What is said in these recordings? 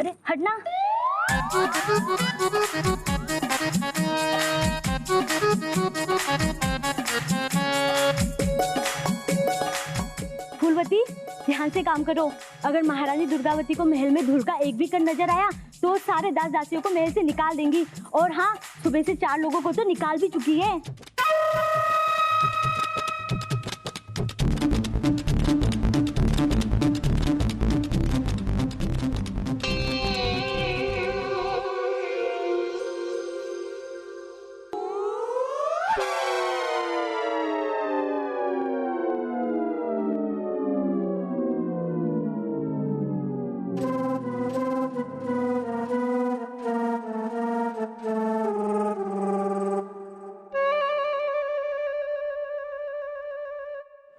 अरे हटना। फूलवती, ध्यान से काम करो। अगर महारानी दुर्गावती को महल में धूल का एक भी कण नजर आया तो सारे दास दासियों को महल से निकाल देंगी। और हाँ, सुबह से 4 लोगों को तो निकाल भी चुकी है।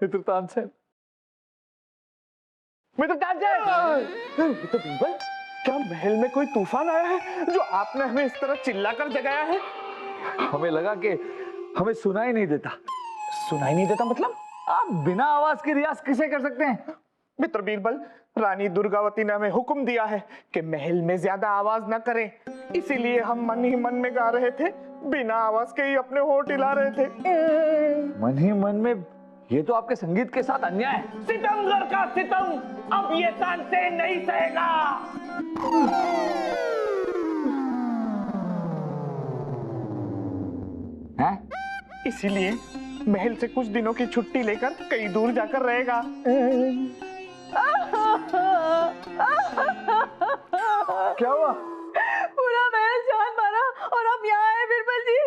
मित्र तानसेन, मित्र बीरबल, क्या महल में कोई तूफान आया है जो आपने हमें इस तरह चिल्लाकर जगाया है? हमें लगा कि हमें सुनाई नहीं देता। सुनाई नहीं देता मतलब? आप बिना आवाज के रियाज कैसे कर सकते हैं? मित्र बीरबल, रानी दुर्गावती ने हमें हुक्म दिया है कि महल में ज्यादा आवाज न करें, इसीलिए हम मन ही मन में गा रहे थे, बिना आवाज के ही अपने होंठ हिला रहे थे। मन ही मन में? ये तो आपके संगीत के साथ अन्याय है। सितमगर का सितम अब ये तानसेन नहीं सहेगा। हैं? इसीलिए महल से कुछ दिनों की छुट्टी लेकर कहीं दूर जाकर रहेगा। क्या हुआ? पूरा महल जान मारा और अब यहाँ आए बीरबल जी।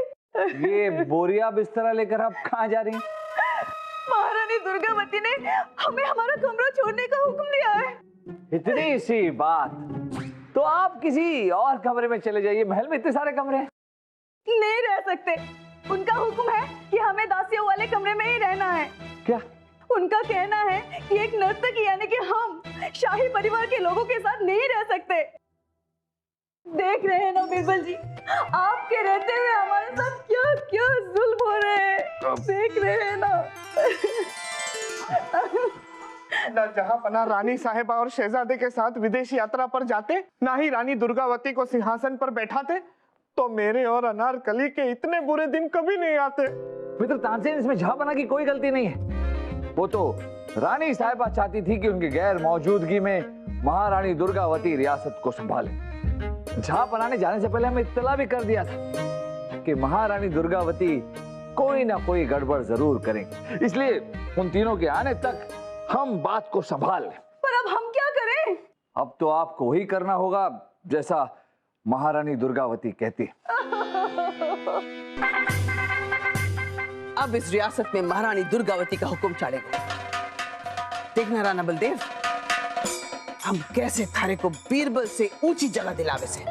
ये बोरिया बिस्तरा लेकर आप कहाँ जा रही हैं? महारानी दुर्गावती ने हमें हमारा कमरा छोड़ने का हुक्म दिया है। इतनी सी बात, तो आप किसी और कमरे में चले जाइए, महल में इतने सारे कमरे हैं। नहीं रह सकते, उनका हुक्म है कि हमें दासियों वाले कमरे में ही रहना है। क्या? उनका कहना है कि एक नर्तकी यानी कि हम शाही परिवार के लोगों के साथ नहीं रह सकते। देख रहे हैं ना बीरबल जी, आपके रहते हुए हमारे साथ क्या क्या जुल्म हो रहे हैं, देख रहे हैं ना। ना जहां पना रानी साहिबा और शहजादे के साथ विदेश यात्रा पर जाते, ना ही रानी दुर्गावती को सिंहासन पर बैठाते, तो मेरे और अनारकली के इतने बुरे दिन कभी नहीं आते। मित्र तानसेन, इसमें जहांपना की कोई गलती नहीं है। वो तो रानी साहिबा चाहती थी कि उनकी गैर मौजूदगी में महारानी दुर्गावती रियासत को संभाले। जहांपना ने जाने से पहले हमें इत्तला भी कर दिया था कि महारानी दुर्गावती कोई ना कोई गड़बड़ जरूर करेंगे, इसलिए उन तीनों के आने तक हम बात को संभाल लें। पर अब हम क्या करें? अब तो आपको वही करना होगा जैसा महारानी दुर्गावती कहती। अब इस रियासत में महारानी दुर्गावती का हुक्म चलेगा। देखना राणा बलदेव, हम कैसे थारे को बीरबल से ऊंची जगह दिलावे से।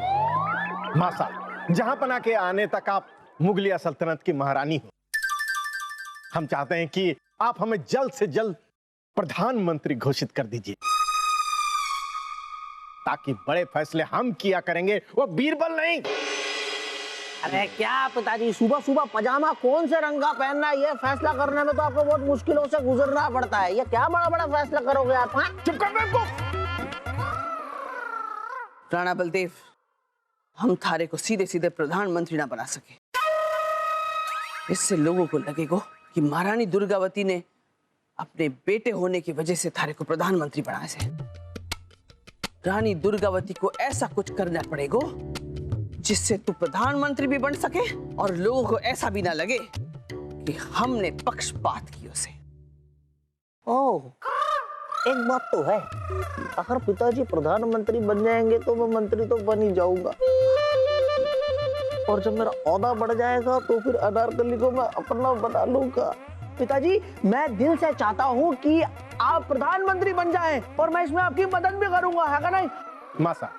मासा, जहां पना के आने तक आप मुगलिया सल्तनत की महारानी हो। हम चाहते हैं कि आप हमें जल्द से जल्द प्रधानमंत्री घोषित कर दीजिए, ताकि बड़े फैसले हम किया करेंगे, वो बीरबल नहीं। अरे क्या पिताजी, सुबह सुबह पजामा कौन से रंग का पहनना है, ये फैसला करने में तो आपको बहुत मुश्किलों से गुजरना पड़ता है। ये क्या बड़ा बड़ा फैसला करोगे आप? हाँ, चुप कर बेवकूफ। राणा बलदेव, हम थारे को सीधे सीधे प्रधानमंत्री ना बना सके। इससे लोगों को लगेगा कि महारानी दुर्गावती ने अपने बेटे होने की वजह से थारे को प्रधानमंत्री बनाया से। रानी दुर्गावती को ऐसा कुछ करना पड़ेगा जिससे तू प्रधानमंत्री भी बन सके और लोगों को ऐसा भी ना लगे कि हमने पक्षपात की उसे। ओह, एक बात तो है, अगर पिताजी प्रधानमंत्री बन जाएंगे तो मैं मंत्री तो बन ही जाऊंगा, और जब मेरा ओहदा बढ़ जाएगा तो फिर अनारकली को मैं अपना बना लूंगा। पिताजी, मैं दिल से चाहता हूँ कि आप प्रधानमंत्री बन जाएं, और मैं इसमें आपकी मदद भी करूंगा, है क्या नहीं? मासा,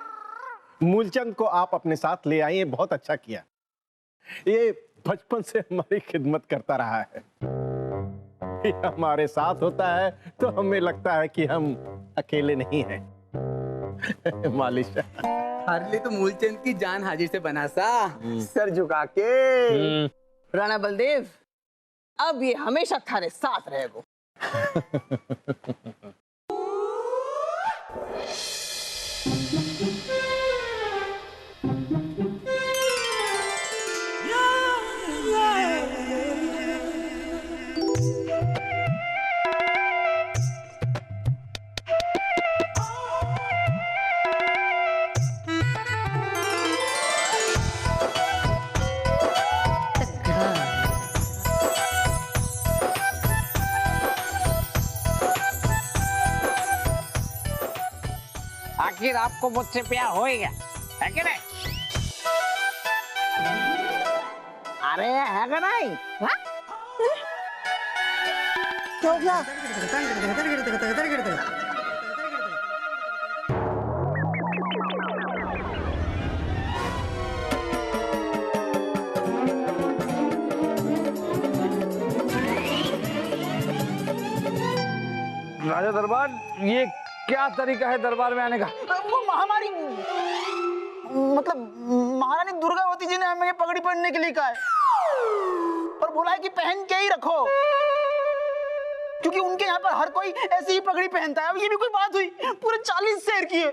मूलचंद को आप अपने साथ ले आए, बहुत अच्छा किया। ये बचपन से हमारी खिदमत करता रहा है। ये हमारे साथ होता है तो हमें लगता है कि हम अकेले नहीं हैं। मालिश हमारे लिए तो मूलचंद की जान हाजिर से बना सा, सर झुका के। राणा बलदेव, अब ये हमेशा थारे साथ रहेगा। आखिर आपको मुझसे प्यार होएगा, है कि नहीं? अरे है का नहीं? हाँ? क्या हो गया? राजा दरबार, ये क्या तरीका है दरबार में आने का? वो महामारी, मतलब महारानी दुर्गावती जी ने हमें ये पगड़ी पहनने के लिए कहा है और बोला है कि पहन के ही रखो, क्योंकि उनके यहाँ पर हर कोई ऐसी ही पगड़ी पहनता है। अब ये भी कोई बात हुई? पूरे 40 शेर की है।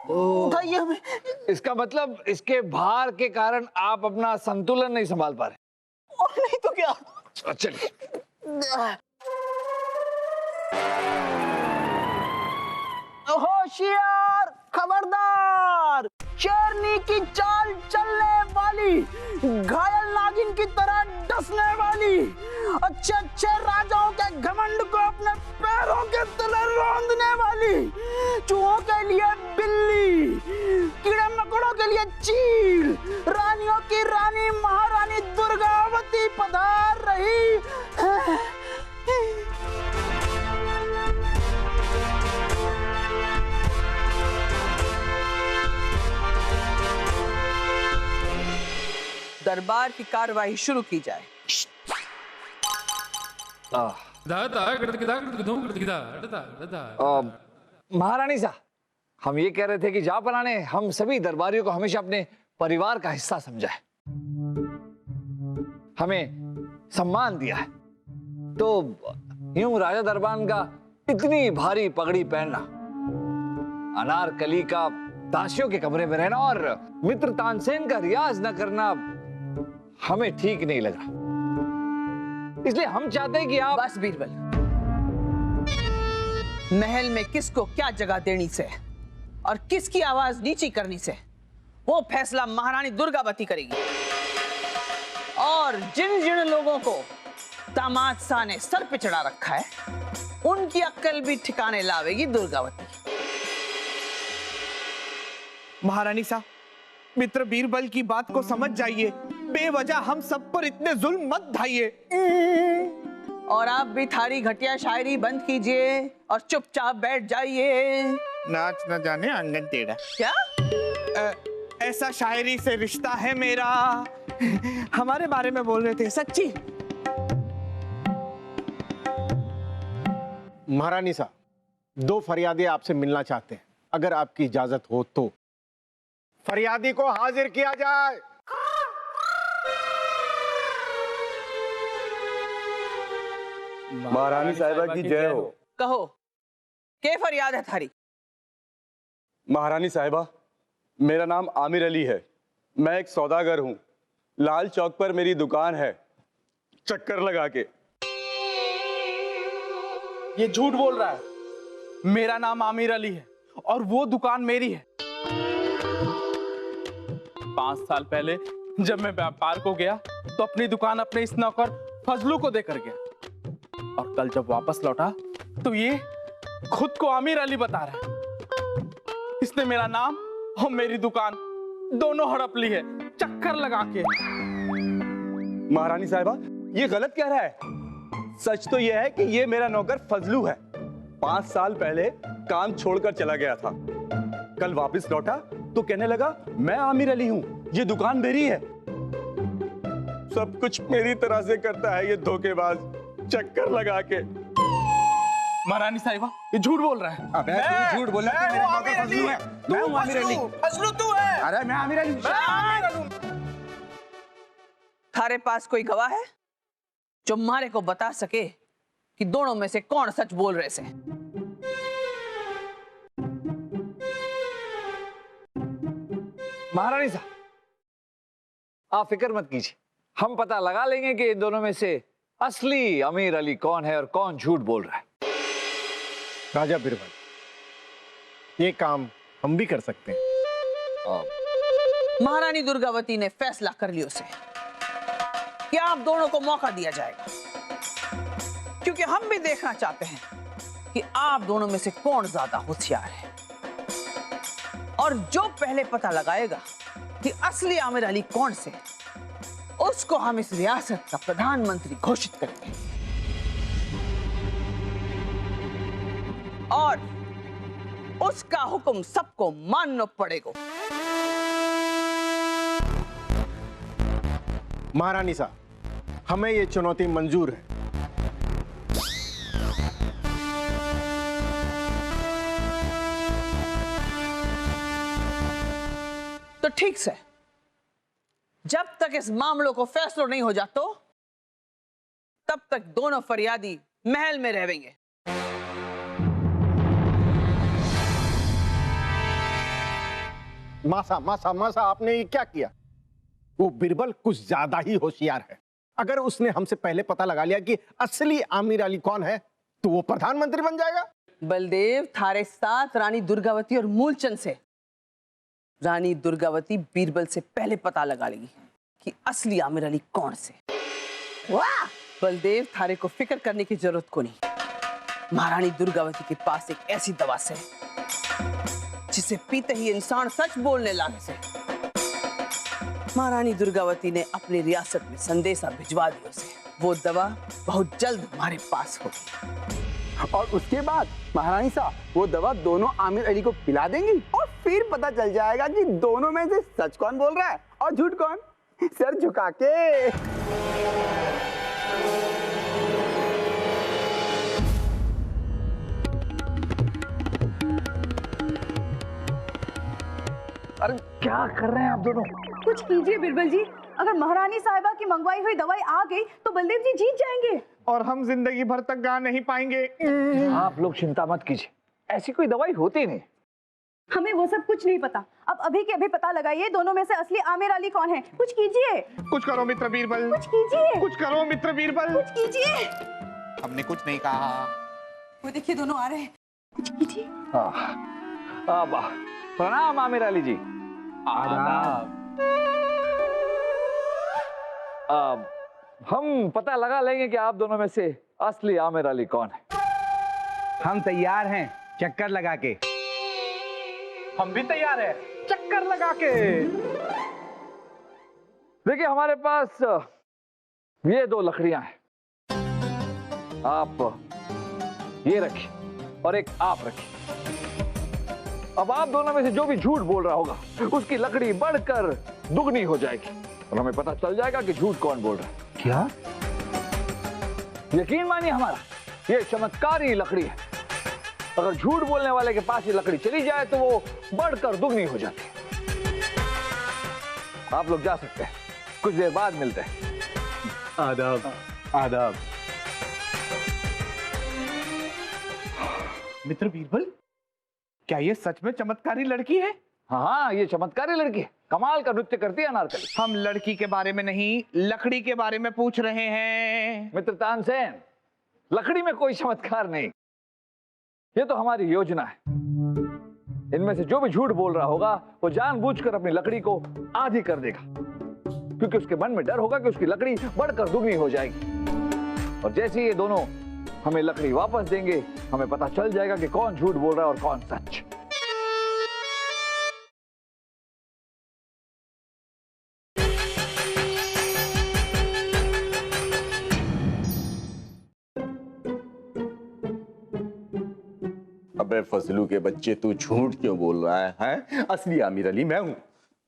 उठाइए हमें। इसका मतलब इसके भार के कारण आप अपना संतुलन नहीं संभाल पा रहे। और नहीं तो क्या? चलिए। होशियार, खबरदार, शेरनी की चाल चलने वाली, घायल नागिन की तरह डसने वाली, अच्छे अच्छे राजाओं के घमंड को अपने पैरों के तले रौंदने वाली, चूहों के लिए बिल्ली, कीड़े मकोड़ों के लिए चील, रानियों की रानी महारानी दुर्गावती पधार रही है। दरबार की कार्रवाई शुरू की जाए। महारानी साहब, हम ये कह रहे थे कि जहाँपनाह ने हम सभी दरबारियों को हमेशा अपने परिवार का हिस्सा समझा है, हमें सम्मान दिया है, तो यूं राजा दरबार का इतनी भारी पगड़ी पहनना, अनारकली का दासियों के कमरे में रहना और मित्र तानसेन का रियाज न करना हमें ठीक नहीं लगा। इसलिए हम चाहते हैं कि आप। बस बीरबल, महल में किसको क्या जगह देनी से और किसकी आवाज नीची करनी से वो फैसला महारानी दुर्गावती करेगी। और जिन जिन लोगों को दामाद शाह ने सर पे चढ़ा रखा है उनकी अक्ल भी ठिकाने लावेगी दुर्गावती। महारानी साहब, मित्र बीरबल की बात को समझ जाइए, बेवजह हम सब पर इतने जुल्म मत ढाइए। और आप भी थारी घटिया शायरी बंद कीजिए और चुपचाप बैठ जाइए। नाच न जाने आंगन टेढ़ा। क्या? ऐसा शायरी से रिश्ता है मेरा। हमारे बारे में बोल रहे थे, सच्ची? महारानी साहब, 2 फरियादी आपसे मिलना चाहते हैं, अगर आपकी इजाजत हो तो। फरियादी को हाजिर किया जाए। महारानी साहिबा की जय हो। कहो, क्या फरियाद है थारी? महारानी साहिबा, मेरा नाम आमिर अली है, मैं एक सौदागर हूँ। लाल चौक पर मेरी दुकान है, चक्कर लगा के। ये झूठ बोल रहा है। मेरा नाम आमिर अली है और वो दुकान मेरी है। 5 साल पहले जब मैं व्यापार को गया तो अपनी दुकान अपने इस नौकर फजलू को देकर गया, और कल जब वापस लौटा तो ये खुद को आमिर अली बता रहा है। इसने मेरा नाम और मेरी दुकान दोनों हड़प ली है, चक्कर लगा के। महारानी साहिबा, ये गलत कह रहा है। सच तो यह है कि ये मेरा नौकर फजलू है। 5 साल पहले काम छोड़कर चला गया था, कल वापस लौटा तो कहने लगा मैं आमिर अली हूं, ये दुकान मेरी है। सब कुछ मेरी तरह से करता है ये धोखेबाज, चक्कर लगा के। महारानी साहिबा, ये झूठ बोल रहा है। अबे तू झूठ बोल रहा है, मेरा नौकर फजलू है। मैं हूं आमिर अली। फजलू तू है। अरे मैं आमिर अली। थारे पास कोई गवाह है जो मारे को बता सके कि दोनों में से कौन सच बोल रहे से? महारानी साहब, आप फिक्र मत कीजिए, हम पता लगा लेंगे कि इन दोनों में से असली आमिर अली कौन है और कौन झूठ बोल रहा है। राजा बीरबल, ये काम हम भी कर सकते हैं। महारानी दुर्गावती ने फैसला कर लिया उसे कि आप दोनों को मौका दिया जाएगा, क्योंकि हम भी देखना चाहते हैं कि आप दोनों में से कौन ज्यादा होशियार है। और जो पहले पता लगाएगा कि असली आमिर अली कौन से, उसको हम इस रियासत का प्रधानमंत्री घोषित करेंगे और उसका हुक्म सबको मानना पड़ेगा। महारानी साहब, हमें ये चुनौती मंजूर है। तो ठीक से, जब तक इस मामलों को फैसला नहीं हो जाता तब तक दोनों फरियादी महल में रहेंगे। मासा मासा मासा, आपने ये क्या किया? वो बिरबल कुछ ज्यादा ही होशियार है। अगर उसने हमसे पहले पता लगा लिया कि असली आमिर अली कौन है तो वो प्रधानमंत्री बन जाएगा। बलदेव, थारे साथ रानी दुर्गावती और मूलचंद से रानी दुर्गावती बीरबल से पहले पता लगा लेगी कि असली आमिर अली कौन से। वाह! बलदेव, थारे को फिक्र करने की जरूरत को नहीं। महारानी दुर्गावती के पास एक ऐसी दवा से जिसे पीते ही इंसान सच बोलने लगे से। महारानी दुर्गावती ने अपनी रियासत में संदेशा भिजवा दिया उसे। वो दवा बहुत जल्द हमारे पास होगी। और उसके बाद महारानी साहब वो दवा दोनों आमिर अली को पिला देंगी और फिर पता चल जाएगा कि दोनों में से सच कौन बोल रहा है और झूठ कौन। सर झुका के। अरे क्या कर रहे हैं आप दोनों? कुछ कीजिए बिरबल जी, अगर महारानी साहिबा की मंगवाई हुई दवाई आ गई तो बलदेव जी जीत जाएंगे और हम जिंदगी भर तक गा नहीं पाएंगे। आप लोग चिंता मत कीजिए, ऐसी कोई दवाई होती नहीं। हमें वो सब कुछ नहीं पता। अब अभी के अभी पता लगाइए दोनों में से असली आमिर अली कौन है। कुछ कीजिए। कुछ करो मित्र बीरबल, कुछ कीजिए। कुछ करो मित्र बीरबल। कुछ कीजिए। हमने कुछ नहीं कहा। वो देखिए दोनों आ रहे हैं। कुछ कीजिए। प्रणाम आमिर अली जी। हम पता लगा लेंगे कि आप दोनों में से असली आमिर अली कौन है। हम तैयार हैं चक्कर लगा के। हम भी तैयार हैं चक्कर लगा के। देखिए हमारे पास ये दो लकड़ियां हैं, आप ये रखिए और एक आप रखिए। अब आप दोनों में से जो भी झूठ बोल रहा होगा उसकी लकड़ी बढ़कर दुगनी हो जाएगी और हमें पता चल जाएगा कि झूठ कौन बोल रहा है। क्या? यकीन मानिए हमारा, ये चमत्कारी लकड़ी है। अगर झूठ बोलने वाले के पास ये लकड़ी चली जाए तो वो बढ़कर दुगनी हो जाती है। आप लोग जा सकते हैं, कुछ देर बाद मिलते हैं। आदाब। आदाब। मित्र बीरबल, क्या ये सच में चमत्कारी लड़की है? हाँ, ये चमत्कारी लड़की है, कमाल का नृत्य करती है अनारकली। हम लड़की के बारे में नहीं, लकड़ी के बारे में पूछ रहे हैं। मित्र तानसेन, लकड़ी में कोई चमत्कार नहीं, ये तो हमारी योजना है। इनमें से जो भी झूठ बोल रहा होगा वो जानबूझकर अपनी लकड़ी को आधी कर देगा, क्योंकि उसके मन में डर होगा कि उसकी लकड़ी बढ़कर दुगनी हो जाएगी। और जैसे ही ये दोनों हमें लकड़ी वापस देंगे, हमें पता चल जाएगा कि कौन झूठ बोल रहा है और कौन सच। अबे फजलू के बच्चे, तू झूठ क्यों बोल रहा है? हैं? असली आमिर अली मैं हूं।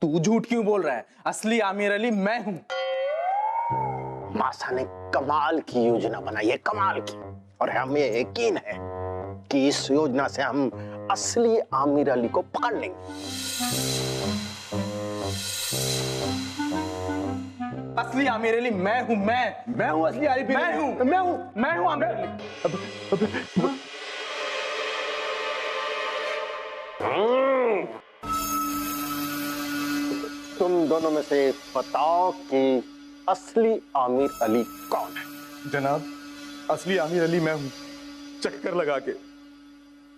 तू झूठ क्यों बोल रहा है? असली आमिर अली मैं हूं। मासा ने कमाल की योजना बनाई है, कमाल की। और हमें यकीन है कि इस योजना से हम असली आमिर अली को पकड़ लेंगे। असली आमिर अली मैं हूं। मैं हूं असली आमिर अली। मैं हूं आमिर अली। तुम दोनों में से बताओ कि असली आमिर अली कौन है? जनाब, असली आमिर अली मैं हूं, चक्कर लगा के।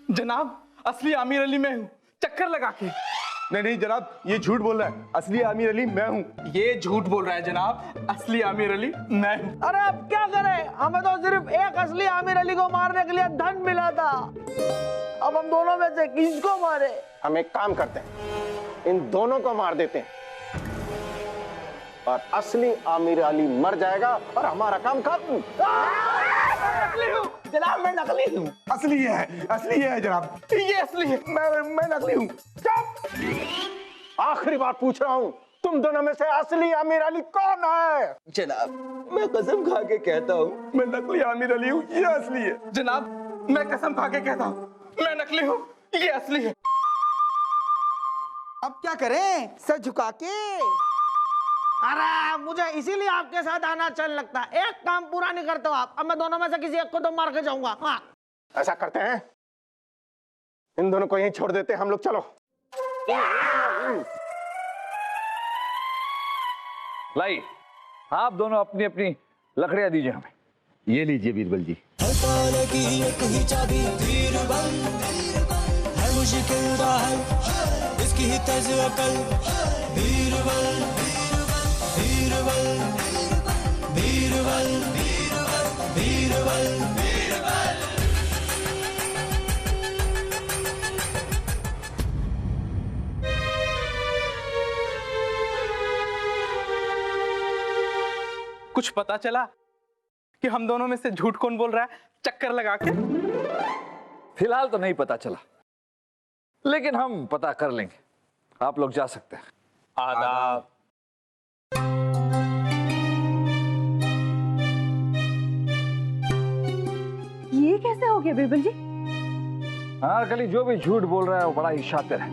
जनाब, असली आमिर अली मैं हूं, चक्कर लगा के। नहीं नहीं जनाब, ये झूठ बोल रहा है। असली आमिर अली मैं हूँ। ये झूठ बोल रहा है जनाब, असली आमिर अली मैं हूँ। अरे अब क्या करें, हमें तो सिर्फ एक असली आमिर अली को मारने के लिए धन मिला था। अब हम दोनों में से किसको मारे? हम एक काम करते हैं, इन दोनों को मार देते हैं और असली आमिर अली मर जाएगा और हमारा काम खत्म। जनाब मैं नकली हूँ। असली ये है जनाब, ये असली है। मैं नकली हूँ। आखिरी बार पूछ रहा हूँ, तुम दोनों में से असली आमिर अली कौन है? जनाब मैं कसम खा के कहता हूँ, मैं नकली आमिर अली हूँ, ये असली है। जनाब मैं कसम खा के कहता हूँ, मैं नकली हूँ, ये असली है। अब क्या करें, सर झुका के? अरे मुझे इसीलिए आपके साथ आना चल लगता है। एक काम पूरा नहीं करते हो आप। अब मैं दोनों में से किसी एक को तो मार के जाऊंगा। हाँ ऐसा करते हैं, इन दोनों को यहीं छोड़ देते हैं हम लोग। चलो लाई, आप दोनों अपनी अपनी लकड़ियां दीजिए हमें। ये लीजिए बीरबल जी। इसकी ही तर्ज अकल बीरबल बीरबल बीरबल बीरबल बीरबल बीरबल। कुछ पता चला कि हम दोनों में से झूठ कौन बोल रहा है चक्कर लगा के? फिलहाल तो नहीं पता चला, लेकिन हम पता कर लेंगे। आप लोग जा सकते हैं। आदाब। ये कैसे हो गया बीरबल जी? अनारकली जो भी झूठ बोल रहा है वो बड़ा ही शातिर है।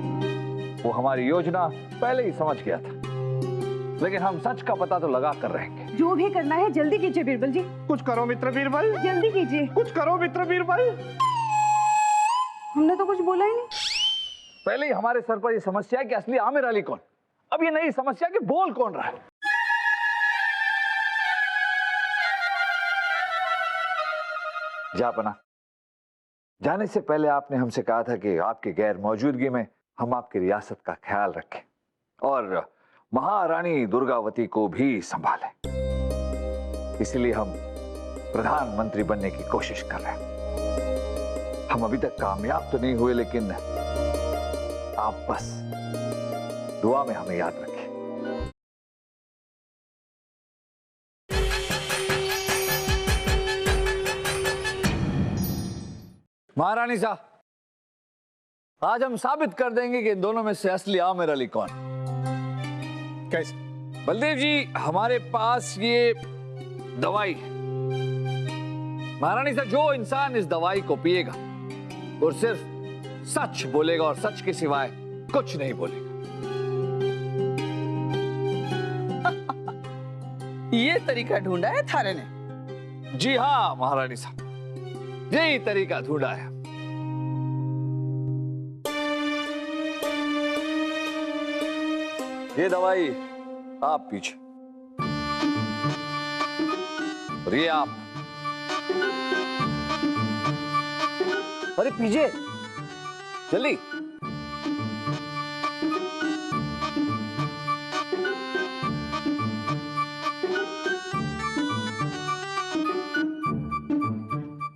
वो हमारी योजना पहले ही समझ गया था, लेकिन हम सच का पता तो लगा कर रहेंगे। जो भी करना है जल्दी कीजिए बीरबल जी। कुछ करो मित्र बीरबल, जल्दी कीजिए। कुछ करो मित्र बीरबल। हमने तो कुछ बोला ही नहीं। पहले ही हमारे सर पर ये समस्या है कि असली आमिर अली कौन। अब ये नई समस्या कि बोल कौन रहा है। जापना, जाने से पहले आपने हमसे कहा था कि आपकी गैर मौजूदगी में हम आपकी रियासत का ख्याल रखें और महारानी दुर्गावती को भी संभालें। इसलिए हम प्रधानमंत्री बनने की कोशिश कर रहे हैं। हम अभी तक कामयाब तो नहीं हुए, लेकिन आप बस दुआ में हमें याद रखें। महारानी साहब, आज हम साबित कर देंगे कि इन दोनों में से असली आमिर अली कौन। कैसे? बलदेव जी, हमारे पास ये दवाई है। महारानी साहब, जो इंसान इस दवाई को पिएगा और सिर्फ सच बोलेगा और सच के सिवाय कुछ नहीं बोलेगा। ये तरीका ढूंढा है थारे ने? जी हाँ महारानी साहब, यही तरीका ढूंढा है। ये दवाई आप पीछे और ये आप। अरे पीछे जल्दी।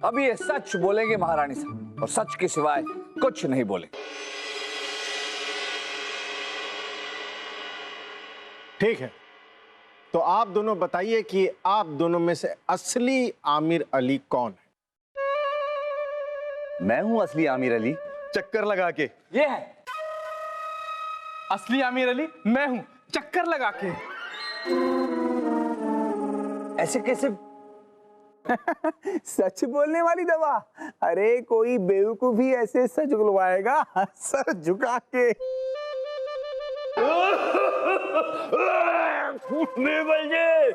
अब ये सच बोलेंगे महारानी साहब और सच के सिवाय कुछ नहीं बोलेंगे। ठीक है, तो आप दोनों बताइए कि आप दोनों में से असली आमिर अली कौन है? मैं हूँ असली आमिर अली, चक्कर लगा के। ये है असली आमिर अली मैं हूं, चक्कर लगा के। ऐसे कैसे? सच बोलने वाली दवा? अरे कोई बेवकूफ ही ऐसे सच बुलवाएगा सर झुका के। बीरबल जी,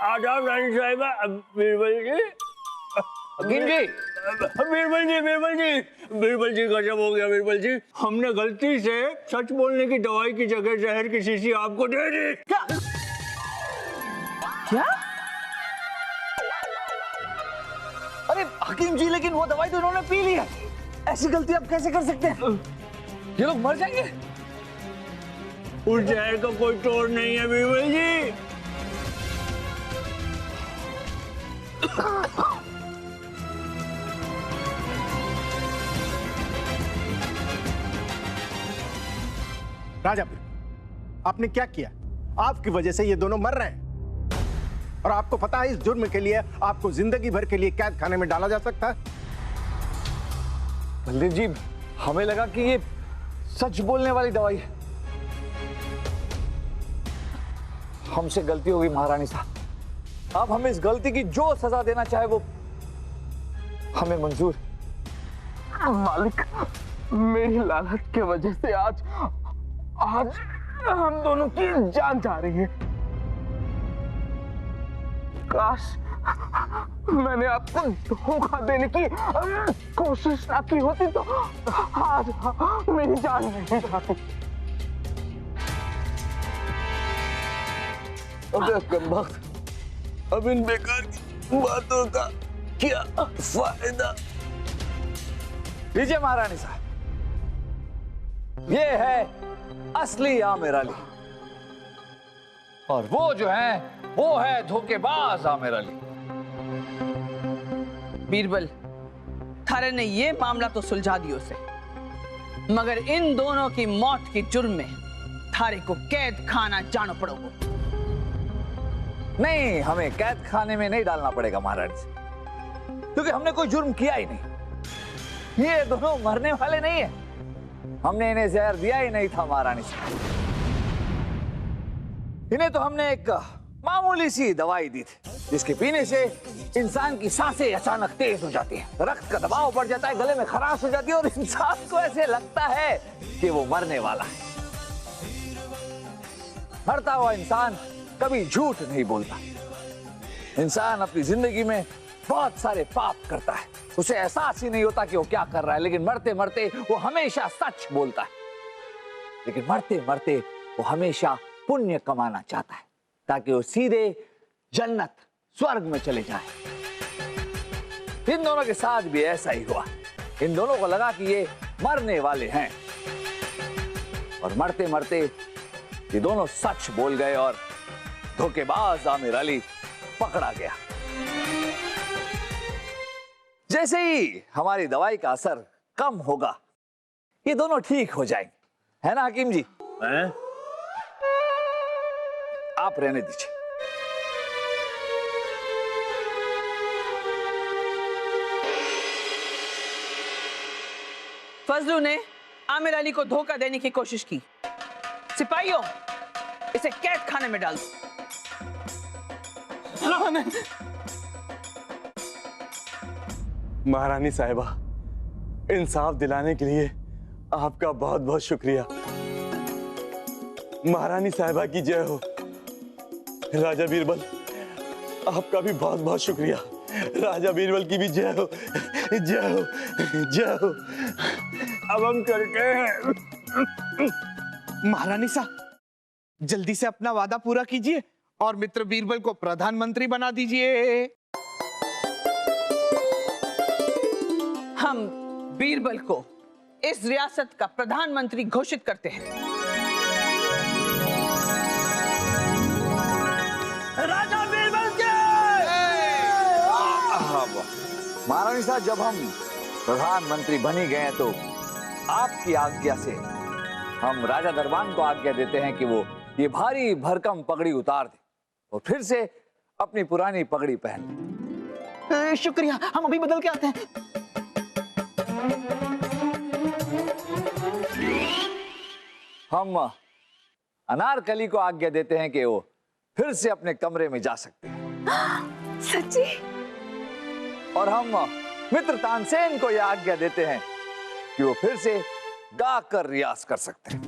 आदाब रानी साहिबा। बीरबल जी, बीरबल जी गजब हो गया। बीरबल जी, हमने गलती से सच बोलने की दवाई की जगह जहर की शीशी आपको दे दी। क्या? अरे हकीम जी, लेकिन वो दवाई तो उन्होंने पी ली है। ऐसी गलती आप कैसे कर सकते हैं? ये लोग मर जाएंगे। उस जहर का कोई तोड़ नहीं है बीरबल जी। राजा आपने क्या किया? आपकी वजह से ये दोनों मर रहे हैं और आपको पता है इस जुर्म के लिए आपको जिंदगी भर के लिए कैद खाने में डाला जा सकता है। बलदेव जी, हमें लगा कि ये सच बोलने वाली दवाई है। हमसे गलती होगी महारानी साहब। आप हमें इस गलती की जो सजा देना चाहे वो हमें मंजूर। मालिक, मेरी लालच की वजह से आज हम दोनों की जान जा रही है। काश मैंने आपको धोखा देने की कोशिश ना की होती तो आज मेरी जान नहीं जाती। अबे कमबख्त, अब इन बेकार की बातों का क्या फायदा? लीजिए महारानी साहब, ये है असली आमिर अली और वो जो है वो है धोखेबाज आमिर अली। बीरबल, थारे ने ये मामला तो सुलझा दियो से, मगर इन दोनों की मौत के जुर्म में थारे को कैद खाना जाना पड़ोगे। नहीं, हमें कैद खाने में नहीं डालना पड़ेगा महारानी साहब, क्योंकि हमने कोई जुर्म किया ही नहीं। ये दोनों मरने वाले नहीं है, हमने इन्हें जहर दिया ही नहीं था महारानी साहब। इन्हें तो हमने एक मामूली सी दवाई दी थी जिसके पीने से इंसान की सांसें अचानक तेज हो जाती हैं, रक्त का दबाव बढ़ जाता है, गले में खराश हो जाती है और इंसान को ऐसे लगता है कि वो मरने वाला है। मरता हुआ इंसान कभी झूठ नहीं बोलता। इंसान अपनी जिंदगी में बहुत सारे पाप करता है, उसे एहसास ही नहीं होता कि वो क्या कर रहा है, लेकिन मरते मरते वो हमेशा सच बोलता है। लेकिन मरते मरते वो हमेशा पुण्य कमाना चाहता है ताकि वो सीधे जन्नत स्वर्ग में चले जाए। इन दोनों के साथ भी ऐसा ही हुआ। इन दोनों को लगा कि ये मरने वाले हैं और मरते मरते ये दोनों सच बोल गए और धोखेबाज आमिर अली पकड़ा गया। जैसे ही हमारी दवाई का असर कम होगा ये दोनों ठीक हो जाएंगे, है ना हकीम जी? आप रहने दीजिए। फजलू ने आमिर अली को धोखा देने की कोशिश की। सिपाहियों, इसे कैद खाने में डाल दो। महारानी साहिबा, इंसाफ दिलाने के लिए आपका बहुत बहुत शुक्रिया। महारानी साहिबा की जय हो। राजा बीरबल, आपका भी बहुत बहुत शुक्रिया। राजा बीरबल की भी जय हो, जय हो, जय हो। अब हम करते हैं। महारानी साहब, जल्दी से अपना वादा पूरा कीजिए और मित्र बीरबल को प्रधानमंत्री बना दीजिए। हम बीरबल को इस रियासत का प्रधानमंत्री घोषित करते हैं। राजा बीरबल के महारानी साहब, जब हम प्रधानमंत्री बनी गए हैं तो आपकी आज्ञा से हम राजा दरबान को आज्ञा देते हैं कि वो ये भारी भरकम पगड़ी उतार दे और फिर से अपनी पुरानी पगड़ी पहन ले। शुक्रिया, हम अभी बदल के आते हैं। हम अनारकली को आज्ञा देते हैं कि वो फिर से अपने कमरे में जा सकते हैं। सच्ची? और हम मित्र तानसेन को यह आज्ञा देते हैं कि वो फिर से गाकर रियाज कर सकते हैं।